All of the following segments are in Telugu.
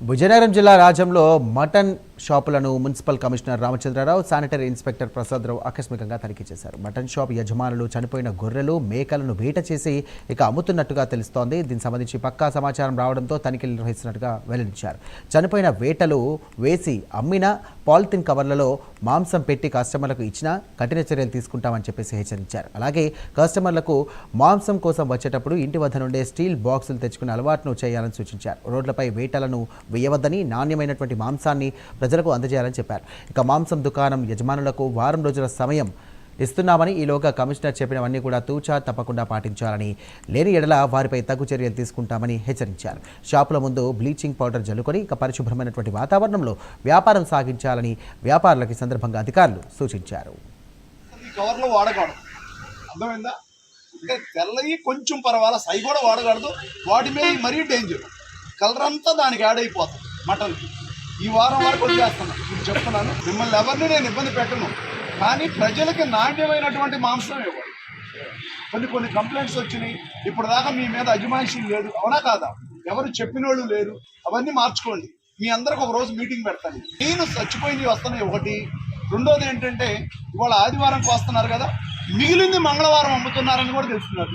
విజయనగరం జిల్లా రాజంలో మటన్ షాపులను municipal commissioner Ramachandrarao, sanitary inspector Prasadarao ఆకస్మికంగా తనిఖీ చేశారు. మటన్ షాప్ యజమానులు చనిపోయిన గొర్రెలు, మేకలను వేట చేసి ఇక అమ్ముతున్నట్టుగా తెలుస్తోంది. దీనికి సంబంధించి పక్కా సమాచారం రావడంతో తనిఖీలు నిర్వహిస్తున్నట్టుగా వెల్లడించారు. చనిపోయిన వేటలు వేసి అమ్మిన పాలిథిన్ కవర్లలో మాంసం పెట్టి కస్టమర్లకు ఇచ్చినా కఠిన చర్యలు తీసుకుంటామని చెప్పేసి హెచ్చరించారు. అలాగే కస్టమర్లకు మాంసం కోసం వచ్చేటప్పుడు ఇంటి వద్ద నుండే స్టీల్ బాక్సులు తెచ్చుకునే అలవాటును చేయాలని సూచించారు. రోడ్లపై వేటలను వేయవద్దని, నాణ్యమైనటువంటి మాంసాన్ని ప్రజలకు అందజేయాలని చెప్పారు. ఇక మాంసం దుకాణం యజమానులకు వారం రోజుల సమయం ఇస్తున్నామని, ఈలోగా కమిషనర్ చెప్పినవన్నీ కూడా తూచా తప్పకుండా పాటించాలని, లేని ఎడల వారిపై తగు చర్యలు తీసుకుంటామని హెచ్చరించారు. షాపుల ముందు బ్లీచింగ్ పౌడర్ జల్లుకొని ఇక పరిశుభ్రమైనటువంటి వాతావరణంలో వ్యాపారం సాగించాలని వ్యాపారులకు ఈ సందర్భంగా అధికారులు సూచించారు. అంటే తెల్లవి కొంచెం పర్వాలేదు, సై కూడా వాడకూడదు. వాటి మీద మరీ డేంజర్, కలర్ అంతా దానికి యాడ్ అయిపోతుంది మటన్కి. ఈ వారం వరకు వదిలేస్తున్నాను, ఇప్పుడు చెప్తున్నాను. మిమ్మల్ని ఎవరిని నేను ఇబ్బంది పెట్టను, కానీ ప్రజలకి నాణ్యమైనటువంటి మాంసం ఇవ్వాలి. కొన్ని కంప్లైంట్స్ వచ్చినాయి, ఇప్పుడు దాకా మీ మీద అజమాయిషీ లేదు, అవునా కాదా? ఎవరు చెప్పిన వాళ్ళు లేరు. అవన్నీ మార్చుకోండి. మీ అందరికి ఒక రోజు మీటింగ్ పెడతాను. నేను చచ్చిపోయినవి వస్తున్నాయి ఒకటి. రెండోది ఏంటంటే, ఇవాళ ఆదివారంకి వస్తున్నారు కదా, మిగిలింది మంగళవారం అమ్ముతున్నారని కూడా తెలుస్తున్నారు.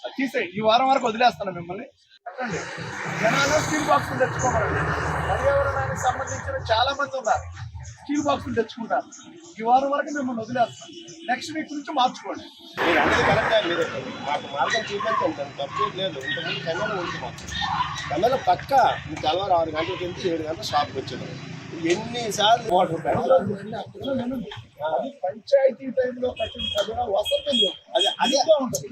అది తీసే ఈ వారం వరకు వదిలేస్తాను మిమ్మల్ని. పెట్టండి, జనాలు స్టీల్ బాక్సులు తెచ్చుకోమరండి. పర్యావరణానికి సంబంధించిన చాలా మంది ఉన్నారు, స్టీల్ బాక్సులు తెచ్చుకుంటారు. ఈ వారం వరకు మిమ్మల్ని వదిలేస్తాను. నెక్స్ట్ వీక్ నుంచి మార్చుకోండి. మీరు అనేది కరెక్టే, మీరు మాకు మార్గం చూపించండి, తప్పేది లేదు. ఇంతకుముందు కెమెరా ఉంటుంది, మాకు కెమెరా పక్క మీకు తెల్లవారు 6 గంటలకు వెళ్తే 7 గంటల షాప్కి వచ్చేది. ఎన్నిసార్లు అది పంచాయతీ టైంలో కట్టిన వసతి అదే ఉంటుంది.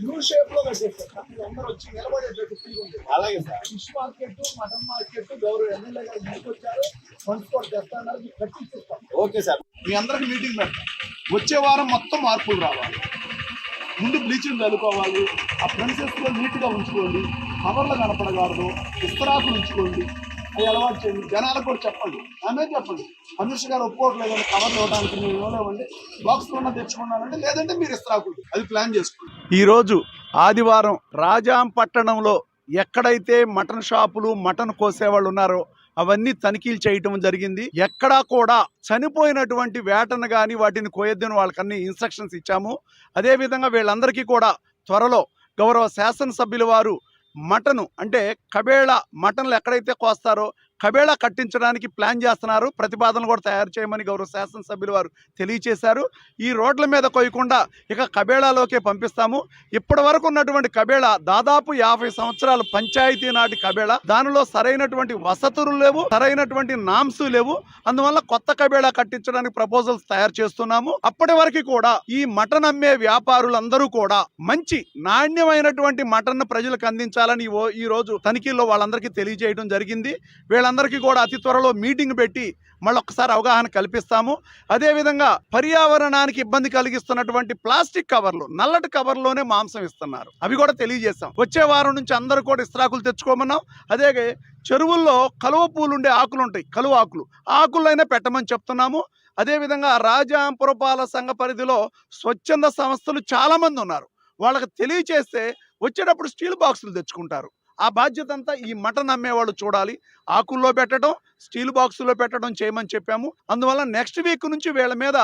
యూ షేప్ లో కట్టేస్తారు, అందరూ వచ్చి నిలబడేటట్టు. అలాగే sir, fish market, mutton market గౌరవ ఎమ్మెల్యే గారు తీసుకొచ్చారు, ట్రాన్స్పోర్ట్ చేస్తున్నారు, కట్టిస్తాం. ఓకే సార్, మీ అందరికి మీటింగ్ పెడతాం. వచ్చే వారం మొత్తం మార్పులు రావాలి. ముందు బ్లీచింగ్ చల్లుకోవాలి, ఆ ప్రిన్సెస్ లో నీట్ గా ఉంచుకోండి, కవర్లు కనపడకూడదు, ఇస్తరాకులు ఉంచుకోండి. అవి అలవాటు చేయండి. జనాలకు కూడా చెప్పండి, ఆమె చెప్పండి. అనుష్ గారు ఒప్పుకోవట్లేదండి కవర్లు ఇవ్వడానికి, మేము ఇవ్వలేమండి, బాక్స్ ఉన్న తెచ్చుకున్నానంటే, లేదంటే మీరు ఇస్తరాకులు, అది ప్లాన్ చేసుకోండి. ఈరోజు ఆదివారం రాజాం పట్టణంలో ఎక్కడైతే మటన్ షాపులు, మటన్ కోసేవాళ్ళు ఉన్నారో అవన్నీ తనిఖీలు చేయటం జరిగింది. ఎక్కడా కూడా చనిపోయినటువంటి వేటను కానీ వాటిని కోయొద్దని వాళ్ళకన్నీ ఇన్స్ట్రక్షన్స్ ఇచ్చాము. అదేవిధంగా వీళ్ళందరికీ కూడా త్వరలో గౌరవ శాసనసభ్యుల వారు మటను అంటే కబేళ మటన్లు ఎక్కడైతే కోస్తారో కబేళ కట్టించడానికి ప్లాన్ చేస్తున్నారు. ప్రతిపాదనలు కూడా తయారు చేయమని గౌరవ శాసనసభ్యులు వారు తెలియచేశారు. ఈ రోడ్ల మీద కోయకుండా ఇక కబేళాలోకే పంపిస్తాము. ఇప్పటి వరకు ఉన్నటువంటి కబేళ దాదాపు 50 సంవత్సరాలు పంచాయతీ నాటి కబేళ. దానిలో సరైనటువంటి వసతులు లేవు, సరైనటువంటి నామ్స్ లేవు. అందువల్ల కొత్త కబేళ కట్టించడానికి ప్రపోజల్స్ తయారు చేస్తున్నాము. అప్పటి వరకు కూడా ఈ మటన్ అమ్మే వ్యాపారులందరూ కూడా మంచి నాణ్యమైనటువంటి మటన్ ప్రజలకు అందించాలని ఈ రోజు తనిఖీల్లో వాళ్ళందరికీ తెలియజేయడం జరిగింది. వీళ్ళందరికీ కూడా అతి త్వరలో మీటింగ్ పెట్టి మళ్ళొక్కసారి అవగాహన కల్పిస్తాము. అదేవిధంగా పర్యావరణానికి ఇబ్బంది కలిగిస్తున్నటువంటి ప్లాస్టిక్ కవర్లు, నల్లటి కవర్లోనే మాంసం ఇస్తున్నారు, అవి కూడా తెలియజేస్తాం. వచ్చే వారం నుంచి అందరూ కూడా ఇస్త్రాకులు తెచ్చుకోమన్నాం. అదే చెరువుల్లో కలువ పూలు ఉండే ఆకులు ఉంటాయి, కలువ ఆకులు, ఆకులైనా పెట్టమని చెప్తున్నాము. అదేవిధంగా రాజాం పురపాలక సంఘ పరిధిలో స్వచ్ఛంద సంస్థలు చాలామంది ఉన్నారు. వాళ్ళకి తెలియచేస్తే వచ్చేటప్పుడు స్టీల్ బాక్సులు తెచ్చుకుంటారు. ఆ బాధ్యత అంతా ఈ మటన్ అమ్మేవాళ్ళు చూడాలి. ఆకుల్లో పెట్టడం, స్టీల్ బాక్సుల్లో పెట్టడం చేయమని చెప్పాము. అందువల్ల నెక్స్ట్ వీక్ నుంచి వీళ్ళ మీద